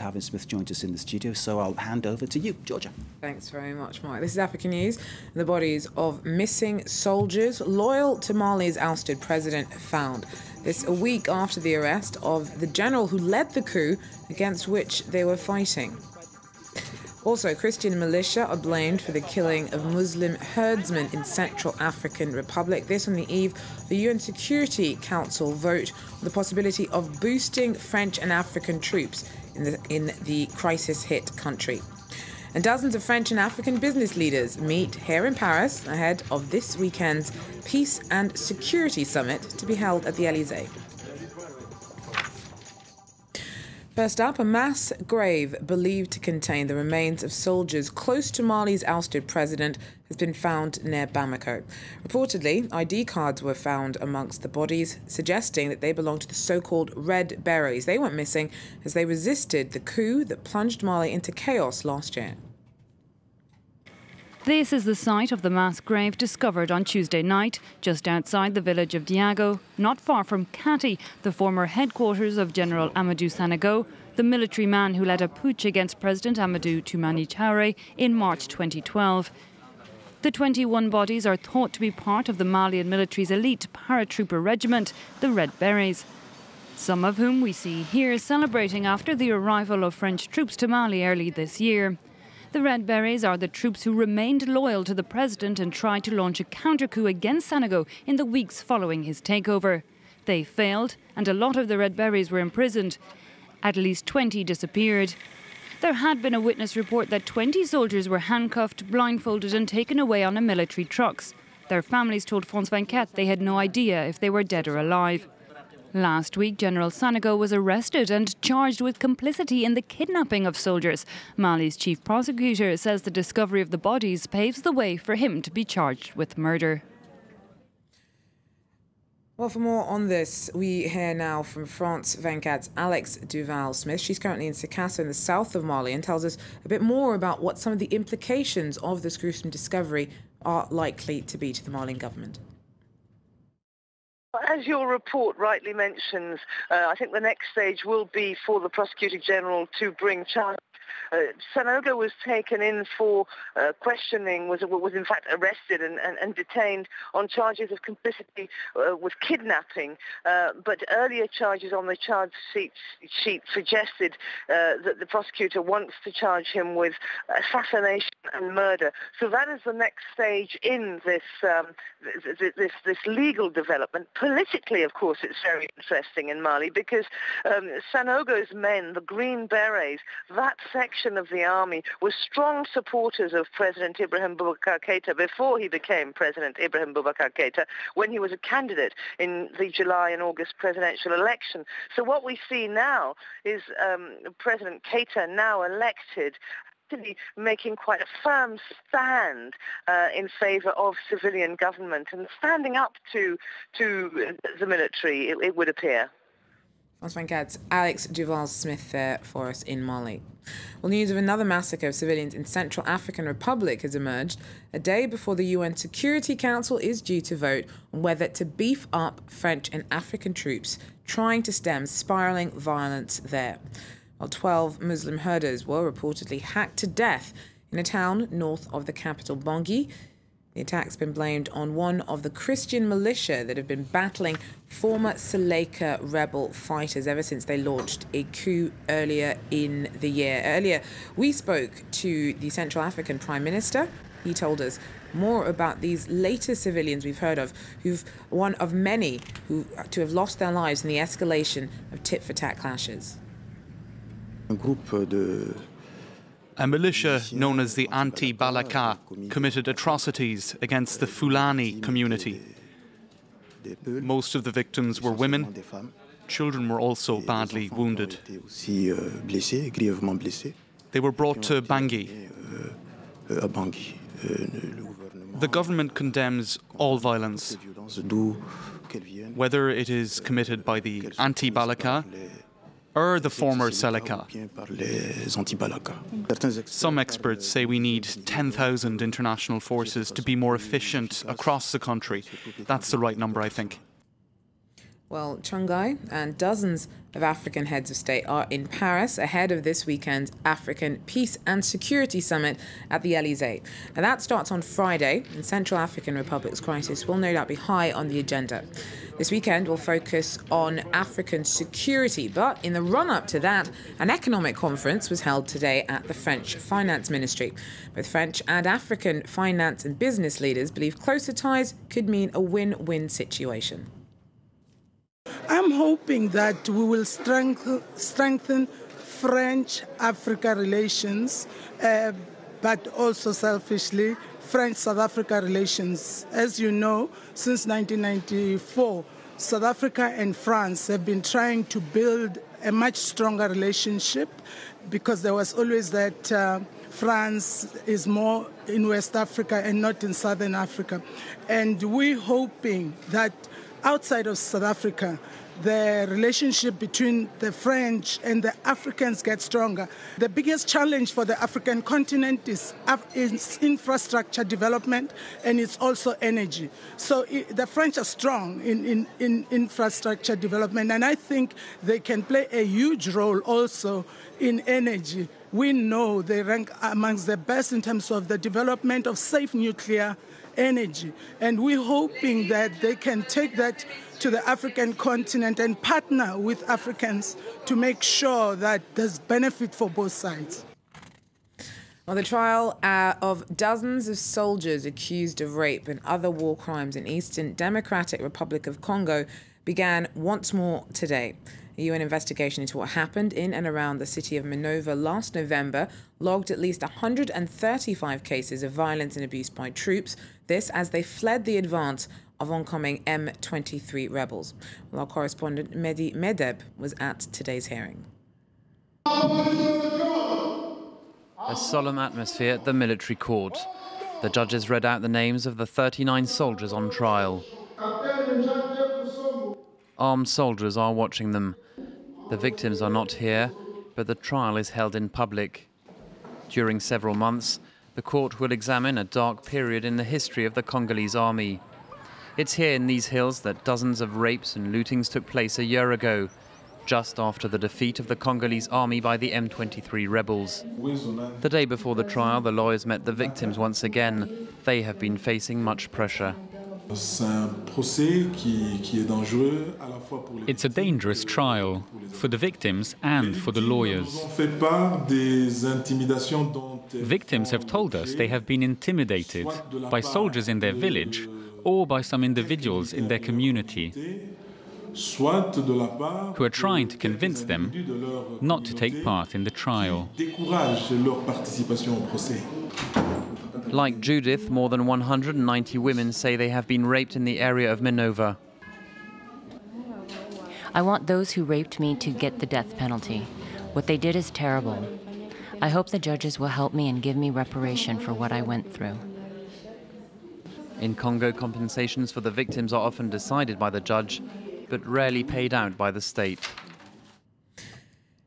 Calvin Smith joined us in the studio, so I'll hand over to you, Georgia. Thanks very much, Mark. This is Africa News. The bodies of missing soldiers loyal to Mali's ousted president found. This a week after the arrest of the general who led the coup against which they were fighting. Also, Christian militia are blamed for the killing of Muslim herdsmen in Central African Republic. This on the eve of the UN Security Council vote on the possibility of boosting French and African troops in the crisis-hit country. And dozens of French and African business leaders meet here in Paris ahead of this weekend's Peace and Security Summit to be held at the Elysée. First up, a mass grave believed to contain the remains of soldiers close to Mali's ousted president has been found near Bamako. Reportedly, ID cards were found amongst the bodies, suggesting that they belonged to the so-called Red Berets. They went missing as they resisted the coup that plunged Mali into chaos last year. This is the site of the mass grave discovered on Tuesday night, just outside the village of Diago, not far from Kati, the former headquarters of General Amadou Sanogo, the military man who led a putsch against President Amadou Toumani Touré in March 2012. The 21 bodies are thought to be part of the Malian military's elite paratrooper regiment, the Red Berets, some of whom we see here celebrating after the arrival of French troops to Mali early this year. The Red Berets are the troops who remained loyal to the president and tried to launch a counter-coup against Sanogo in the weeks following his takeover. They failed, and a lot of the Red Berets were imprisoned. At least 20 disappeared. There had been a witness report that 20 soldiers were handcuffed, blindfolded and taken away on a military trucks. Their families told France 24 they had no idea if they were dead or alive. Last week, General Sanogo was arrested and charged with complicity in the kidnapping of soldiers. Mali's chief prosecutor says the discovery of the bodies paves the way for him to be charged with murder. Well, for more on this, we hear now from France 24's Alex Duval-Smith. She's currently in Sikasso in the south of Mali and tells us a bit more about what some of the implications of this gruesome discovery are likely to be to the Malian government. As your report rightly mentions, I think the next stage will be for the Prosecutor General to bring charges. Sanogo was taken in for questioning, was in fact arrested and detained on charges of complicity with kidnapping, but earlier charges on the charge sheet suggested that the prosecutor wants to charge him with assassination and murder. So that is the next stage in this legal development. Politically, of course, it's very interesting in Mali because Sanogo's men, the Green Berets, that section of the army were strong supporters of President Ibrahim Boubacar Keïta before he became President Ibrahim Boubacar Keïta, when he was a candidate in the July and August presidential election. So what we see now is President Keïta, now elected, making quite a firm stand in favour of civilian government and standing up to the military, it would appear. France 24's Alex Duval-Smith there for us in Mali. Well, news of another massacre of civilians in Central African Republic has emerged a day before the UN Security Council is due to vote on whether to beef up French and African troops trying to stem spiralling violence there. While 12 Muslim herders were reportedly hacked to death in a town north of the capital, Bangui. The attack's been blamed on one of the Christian militia that have been battling former Seleka rebel fighters ever since they launched a coup earlier in the year. Earlier, we spoke to the Central African Prime Minister. He told us more about these latest civilians we've heard of, who've one of many to have lost their lives in the escalation of tit-for-tat clashes. A militia known as the Anti-Balaka committed atrocities against the Fulani community. Most of the victims were women. Children were also badly wounded. They were brought to Bangui. The government condemns all violence, whether it is committed by the Anti-Balaka or the former Seleka. Some experts say we need 10,000 international forces to be more efficient across the country. That's the right number, I think. Well, Chongai and dozens of African heads of state are in Paris ahead of this weekend's African Peace and Security Summit at the Elysee. Now, that starts on Friday, and Central African Republic's crisis will no doubt be high on the agenda. This weekend will focus on African security, but in the run-up to that, an economic conference was held today at the French Finance Ministry. Both French and African finance and business leaders believe closer ties could mean a win-win situation. I'm hoping that we will strengthen French-Africa relations, but also selfishly, French-South Africa relations. As you know, since 1994, South Africa and France have been trying to build a much stronger relationship because there was always that France is more in West Africa and not in Southern Africa. And we're hoping that outside of South Africa, the relationship between the French and the Africans gets stronger. The biggest challenge for the African continent is infrastructure development, and it's also energy. So the French are strong in infrastructure development, and I think they can play a huge role also in energy. We know they rank amongst the best in terms of the development of safe nuclear energy, and we're hoping that they can take that to the African continent and partner with Africans to make sure that there's benefit for both sides. Well, the trial of dozens of soldiers accused of rape and other war crimes in Eastern Democratic Republic of Congo began once more today. A UN investigation into what happened in and around the city of Minova last November logged at least 135 cases of violence and abuse by troops, this as they fled the advance of oncoming M23 rebels. Well, our correspondent Mehdi Medeb was at today's hearing. A solemn atmosphere at the military court. The judges read out the names of the 39 soldiers on trial. Armed soldiers are watching them. The victims are not here, but the trial is held in public. During several months, the court will examine a dark period in the history of the Congolese army. It's here in these hills that dozens of rapes and lootings took place a year ago, just after the defeat of the Congolese army by the M23 rebels. The day before the trial, the lawyers met the victims once again. They have been facing much pressure. It's a dangerous trial for the victims and for the lawyers. Victims have told us they have been intimidated by soldiers in their village or by some individuals in their community who are trying to convince them not to take part in the trial. Like Judith, more than 190 women say they have been raped in the area of Minova. I want those who raped me to get the death penalty. What they did is terrible. I hope the judges will help me and give me reparation for what I went through. In Congo, compensations for the victims are often decided by the judge, but rarely paid out by the state.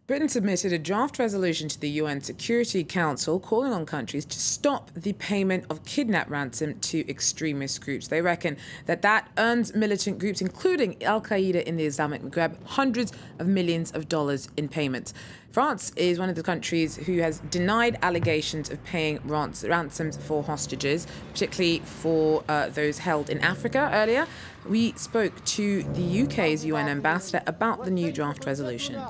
Britain submitted a draft resolution to the UN Security Council calling on countries to stop the payment of kidnap ransom to extremist groups. They reckon that earns militant groups, including Al-Qaeda in the Islamic Maghreb, hundreds of millions of dollars in payments. France is one of the countries who has denied allegations of paying ransoms for hostages, particularly for those held in Africa earlier. We spoke to the UK's UN ambassador about the new draft resolution.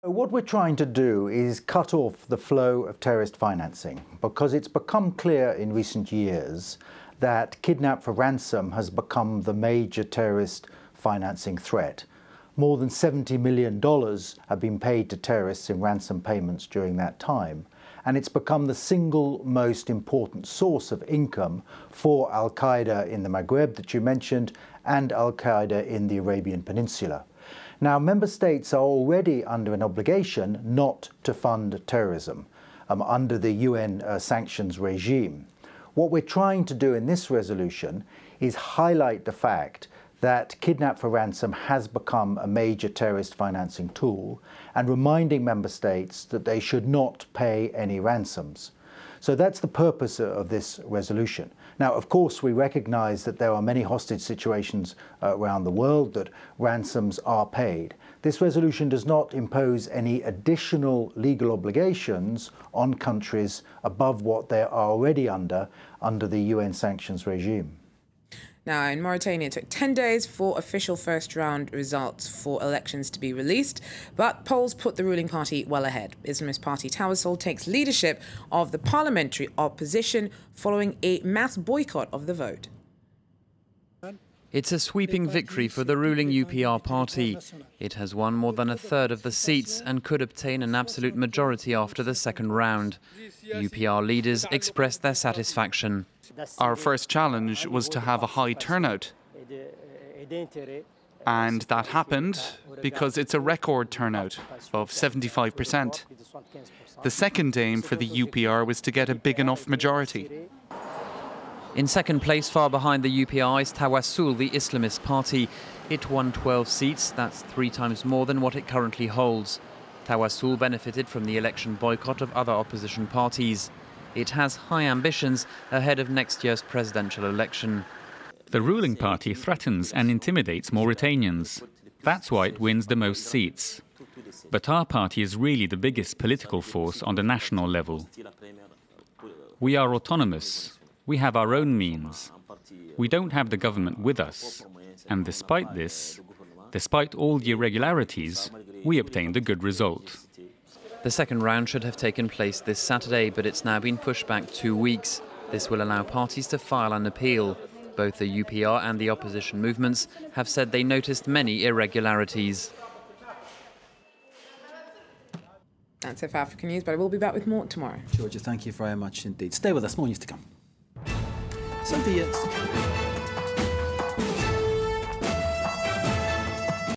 What we're trying to do is cut off the flow of terrorist financing, because it's become clear in recent years that kidnap for ransom has become the major terrorist financing threat. More than $70 million have been paid to terrorists in ransom payments during that time, and it's become the single most important source of income for Al-Qaeda in the Maghreb that you mentioned and Al-Qaeda in the Arabian Peninsula. Now, member states are already under an obligation not to fund terrorism under the UN sanctions regime. What we're trying to do in this resolution is highlight the fact that kidnap for ransom has become a major terrorist financing tool and reminding member states that they should not pay any ransoms. So that's the purpose of this resolution. Now, of course, we recognise that there are many hostage situations around the world, that ransoms are paid. This resolution does not impose any additional legal obligations on countries above what they are already under the UN sanctions regime. Now, in Mauritania, it took 10 days for official first-round results for elections to be released, but polls put the ruling party well ahead. Islamist party Tawassul takes leadership of the parliamentary opposition following a mass boycott of the vote. It's a sweeping victory for the ruling UPR party. It has won more than a third of the seats and could obtain an absolute majority after the second round. UPR leaders expressed their satisfaction. Our first challenge was to have a high turnout. And that happened because it's a record turnout of 75%. The second aim for the UPR was to get a big enough majority. In second place, far behind the UPR, is Tawassul, the Islamist party. It won 12 seats, that's 3 times more than what it currently holds. Tawassul benefited from the election boycott of other opposition parties. It has high ambitions ahead of next year's presidential election. The ruling party threatens and intimidates Mauritanians. That's why it wins the most seats. But our party is really the biggest political force on the national level. We are autonomous. We have our own means. We don't have the government with us. And despite this, despite all the irregularities, we obtained a good result. The second round should have taken place this Saturday, but it's now been pushed back 2 weeks. This will allow parties to file an appeal. Both the UPR and the opposition movements have said they noticed many irregularities. That's it for African News, but I will be back with more tomorrow. Georgia, thank you very much indeed. Stay with us, more news to come. So